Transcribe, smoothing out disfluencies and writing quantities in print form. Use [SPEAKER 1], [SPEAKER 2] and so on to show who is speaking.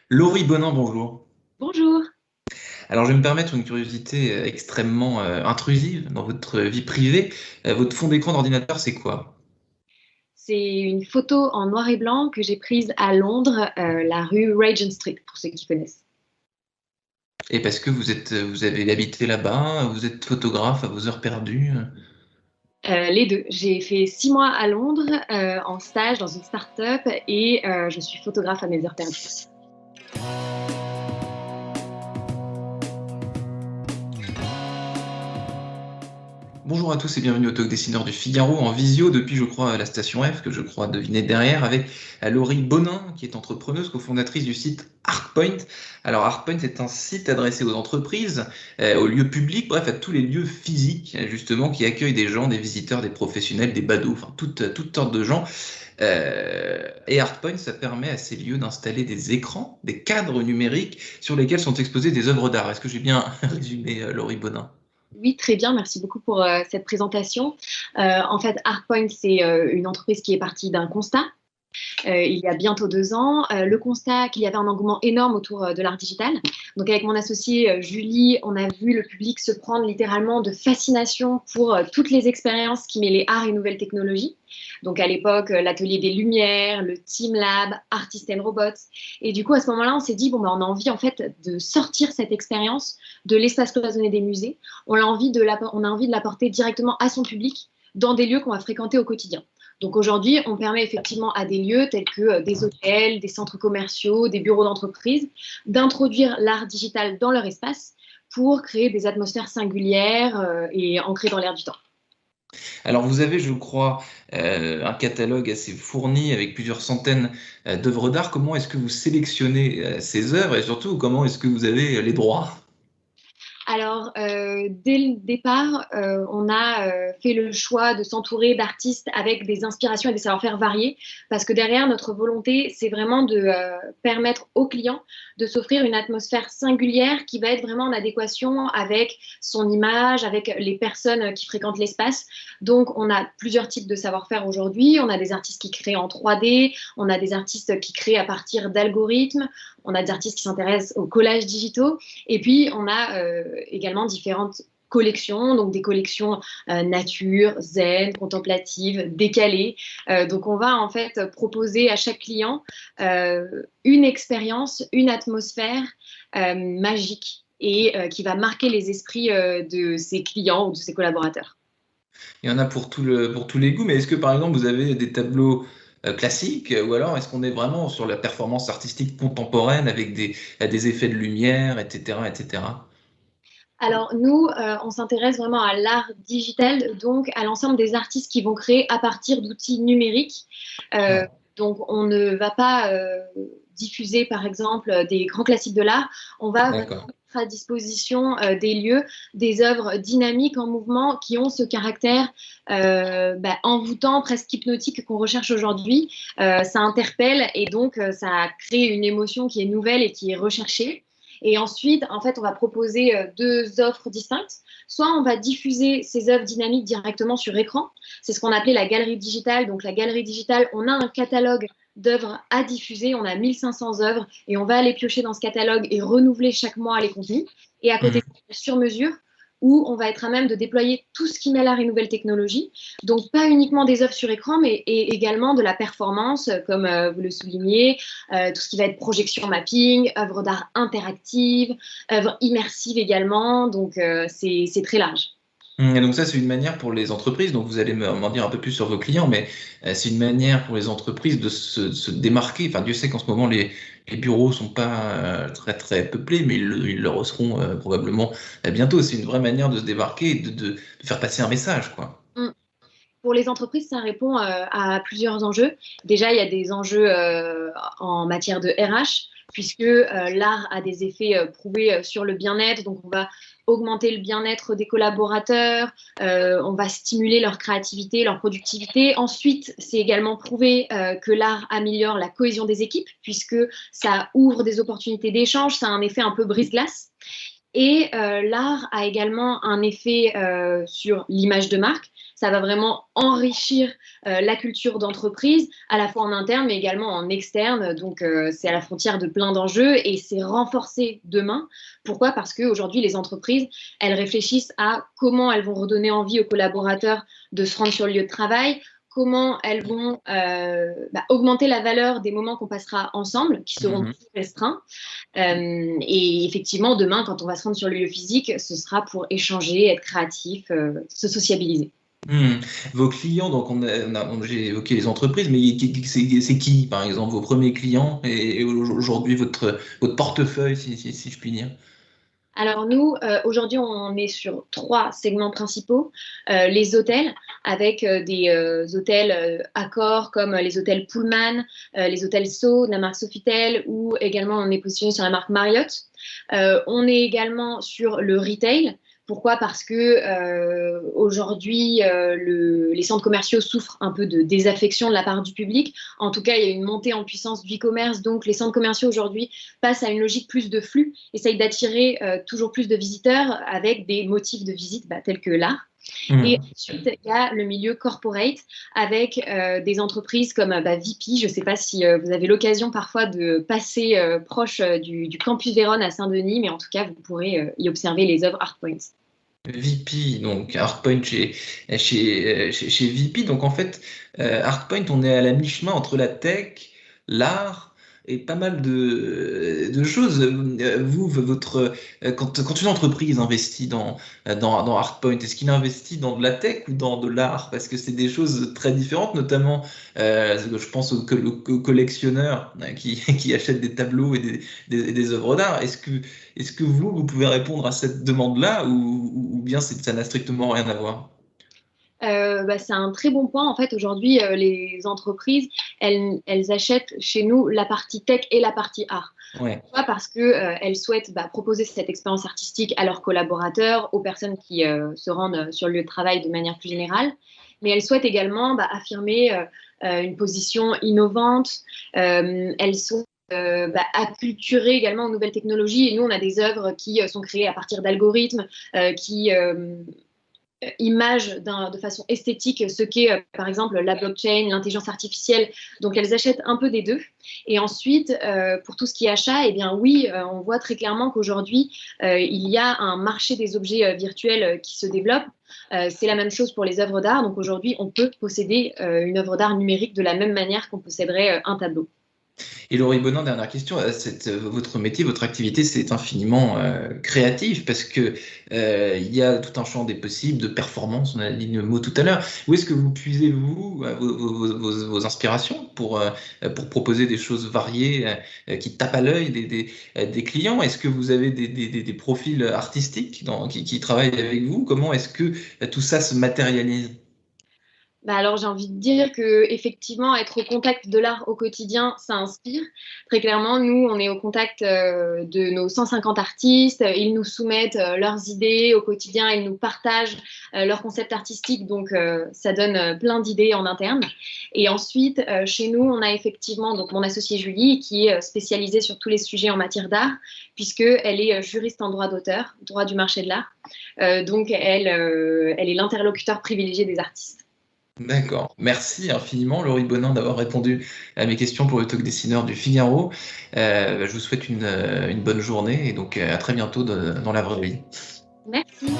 [SPEAKER 1] Laurie Bonin, bonjour.
[SPEAKER 2] Bonjour,
[SPEAKER 1] Alors, je vais me permettre une curiosité extrêmement intrusive dans votre vie privée. Votre fond d'écran d'ordinateur, c'est quoi?
[SPEAKER 2] c'est une photo en noir et blanc que j'ai prise à Londres, la rue Regent Street, pour ceux qui connaissent.
[SPEAKER 1] Et parce que vous avez habité là-bas, vous êtes photographe à vos heures perdues.
[SPEAKER 2] Les deux. J'ai fait 6 mois à Londres en stage dans une start-up et je suis photographe à mes heures perdues.
[SPEAKER 1] Bonjour à tous et bienvenue au Talk Dessineur du Figaro en visio depuis, je crois, la station F, que je crois deviner derrière, avec Laurie Bonin, qui est entrepreneuse, cofondatrice du site Artpoint. Alors, Artpoint, c'est un site adressé aux entreprises, aux lieux publics, bref, à tous les lieux physiques, justement, qui accueillent des gens, des visiteurs, des professionnels, des badauds, enfin, toutes sortes de gens. Et Artpoint, ça permet à ces lieux d'installer des écrans, des cadres numériques sur lesquels sont exposées des œuvres d'art. Est-ce que j'ai bien résumé, Laurie Bonin?
[SPEAKER 2] Oui, très bien, merci beaucoup pour cette présentation. En fait, Artpoint, c'est une entreprise qui est partie d'un constat. Il y a bientôt 2 ans, le constat qu'il y avait un engouement énorme autour de l'art digital. Donc avec mon associée Julie, on a vu le public se prendre littéralement de fascination pour toutes les expériences qui mêlaient art et nouvelles technologies. Donc à l'époque, l'atelier des Lumières, le Team Lab, Artist and Robots. Et du coup, à ce moment-là, on s'est dit, bon, ben, on a envie en fait de sortir cette expérience de l'espace cloisonné des musées. On a envie de l'apporter directement à son public dans des lieux qu'on va fréquenter au quotidien. Donc aujourd'hui, on permet effectivement à des lieux tels que des hôtels, des centres commerciaux, des bureaux d'entreprise d'introduire l'art digital dans leur espace pour créer des atmosphères singulières et ancrées dans l'air du temps.
[SPEAKER 1] Alors vous avez, je crois, un catalogue assez fourni avec plusieurs centaines d'œuvres d'art. Comment est-ce que vous sélectionnez ces œuvres et surtout comment est-ce que vous avez les droits?
[SPEAKER 2] Alors, dès le départ, on a fait le choix de s'entourer d'artistes avec des inspirations et des savoir-faire variés, parce que derrière, notre volonté, c'est vraiment de permettre aux clients de s'offrir une atmosphère singulière qui va être vraiment en adéquation avec son image, avec les personnes qui fréquentent l'espace. Donc, on a plusieurs types de savoir-faire aujourd'hui. On a des artistes qui créent en 3D, on a des artistes qui créent à partir d'algorithmes, on a des artistes qui s'intéressent aux collages digitaux. Et puis, on a également différentes collections, donc des collections nature, zen, contemplative, décalées. Donc, on va en fait proposer à chaque client une expérience, une atmosphère magique et qui va marquer les esprits de ses clients ou de ses collaborateurs.
[SPEAKER 1] Il y en a pour tous les goûts, mais est-ce que par exemple vous avez des tableaux classiques ou alors est-ce qu'on est vraiment sur la performance artistique contemporaine avec des effets de lumière, etc., etc.
[SPEAKER 2] Alors nous, on s'intéresse vraiment à l'art digital, donc à l'ensemble des artistes qui vont créer à partir d'outils numériques. Euh,
[SPEAKER 1] Ouais,
[SPEAKER 2] donc on ne va pas diffuser, par exemple, des grands classiques de l'art. On va vraiment
[SPEAKER 1] d'accord.
[SPEAKER 2] mettre à disposition des lieux, des œuvres dynamiques en mouvement qui ont ce caractère envoûtant, presque hypnotique qu'on recherche aujourd'hui. Ça interpelle et donc ça crée une émotion qui est nouvelle et qui est recherchée. Et ensuite, en fait, on va proposer deux offres distinctes. Soit on va diffuser ces œuvres dynamiques directement sur écran. C'est ce qu'on appelait la galerie digitale. Donc, la galerie digitale, on a un catalogue d'œuvres à diffuser. On a 1500 œuvres et on va aller piocher dans ce catalogue et renouveler chaque mois les contenus. Et à côté, sur mesure, où on va être à même de déployer tout ce qui mêle art et nouvelles technologies. Donc, pas uniquement des œuvres sur écran, mais également de la performance, comme vous le soulignez, tout ce qui va être projection mapping, œuvres d'art interactives, œuvres immersives également. Donc, c'est très large.
[SPEAKER 1] Et donc ça, c'est une manière pour les entreprises, donc vous allez m'en dire un peu plus sur vos clients, mais c'est une manière pour les entreprises de se démarquer. Enfin, Dieu sait qu'en ce moment, les bureaux sont pas très peuplés, mais ils le seront probablement bientôt. C'est une vraie manière de se démarquer et de faire passer un message, quoi.
[SPEAKER 2] Mm. Pour les entreprises, ça répond à plusieurs enjeux. Déjà, il y a des enjeux en matière de RH, puisque l'art a des effets prouvés sur le bien-être. Donc, on va augmenter le bien-être des collaborateurs, on va stimuler leur créativité, leur productivité. Ensuite, c'est également prouvé que l'art améliore la cohésion des équipes, puisque ça ouvre des opportunités d'échange, ça a un effet un peu brise-glace. Et l'art a également un effet sur l'image de marque. Ça va vraiment enrichir la culture d'entreprise, à la fois en interne, mais également en externe. Donc, c'est à la frontière de plein d'enjeux et c'est renforcé demain. Pourquoi? Parce qu'aujourd'hui, les entreprises, elles réfléchissent à comment elles vont redonner envie aux collaborateurs de se rendre sur le lieu de travail, comment elles vont augmenter la valeur des moments qu'on passera ensemble, qui seront plus restreints. Et effectivement, demain, quand on va se rendre sur le lieu physique, ce sera pour échanger, être créatif, se sociabiliser.
[SPEAKER 1] Vos clients, donc j'ai évoqué les entreprises, mais c'est qui, par exemple, vos premiers clients et aujourd'hui votre portefeuille, si je puis dire?
[SPEAKER 2] Alors nous, aujourd'hui, on est sur 3 segments principaux. Les hôtels, avec des hôtels Accor, comme les hôtels Pullman, les hôtels Sceaux, de la marque Sofitel, ou également on est positionné sur la marque Marriott. On est également sur le retail. Pourquoi? Parce que aujourd'hui, les centres commerciaux souffrent un peu de désaffection de la part du public. En tout cas, il y a une montée en puissance du e-commerce. Donc, les centres commerciaux aujourd'hui passent à une logique plus de flux, essayent d'attirer toujours plus de visiteurs avec des motifs de visite tels que l'art. Et ensuite, il y a le milieu corporate avec des entreprises comme VP. Je ne sais pas si vous avez l'occasion parfois de passer proche du campus Vérone à Saint-Denis, mais en tout cas, vous pourrez y observer les œuvres ArtPoint.
[SPEAKER 1] VP, donc ArtPoint chez VP. Donc en fait, ArtPoint, on est à la mi-chemin entre la tech, l'art et pas mal de choses. Quand une entreprise investit dans ArtPoint, est-ce qu'il investit dans de la tech ou dans de l'art? Parce que c'est des choses très différentes, notamment, je pense aux collectionneurs qui achètent des tableaux et des œuvres d'art. Est-ce que vous pouvez répondre à cette demande-là ou bien ça n'a strictement rien à voir?
[SPEAKER 2] C'est un très bon point. En fait, aujourd'hui, les entreprises, elles achètent chez nous la partie tech et la partie art.
[SPEAKER 1] Ouais.
[SPEAKER 2] Pourquoi? Parce qu'elles souhaitent proposer cette expérience artistique à leurs collaborateurs, aux personnes qui se rendent sur le lieu de travail de manière plus générale. Mais elles souhaitent également affirmer une position innovante. Elles sont acculturées également aux nouvelles technologies. Et nous, on a des œuvres qui sont créées à partir d'algorithmes, qui image de façon esthétique ce qu'est par exemple la blockchain, l'intelligence artificielle. Donc elles achètent un peu des deux. Et ensuite, pour tout ce qui est achat, eh bien oui, on voit très clairement qu'aujourd'hui, il y a un marché des objets virtuels qui se développe. C'est la même chose pour les œuvres d'art. Donc aujourd'hui, on peut posséder une œuvre d'art numérique de la même manière qu'on posséderait un tableau.
[SPEAKER 1] Et Laurie Bonin, dernière question, votre métier, votre activité, c'est infiniment créatif parce que il y a tout un champ des possibles, de performance, on a dit le mot tout à l'heure. Où est-ce que vous puisez, vous, vos inspirations pour proposer des choses variées qui tapent à l'œil des clients? Est-ce que vous avez des profils artistiques qui travaillent avec vous? Comment est-ce que tout ça se matérialise?
[SPEAKER 2] Alors, j'ai envie de dire que effectivement, être au contact de l'art au quotidien, ça inspire. Très clairement, nous, on est au contact de nos 150 artistes. Ils nous soumettent leurs idées au quotidien, ils nous partagent leurs concepts artistiques. Donc, ça donne plein d'idées en interne. Et ensuite, chez nous, on a effectivement donc mon associée Julie, qui est spécialisée sur tous les sujets en matière d'art, puisqu'elle est juriste en droit d'auteur, droit du marché de l'art. Donc, elle est l'interlocuteur privilégié des artistes.
[SPEAKER 1] D'accord. Merci infiniment, Laurie Bonin, d'avoir répondu à mes questions pour le Talk Dessineur du Figaro. Je vous souhaite une bonne journée et donc à très bientôt dans la vraie vie.
[SPEAKER 2] Merci.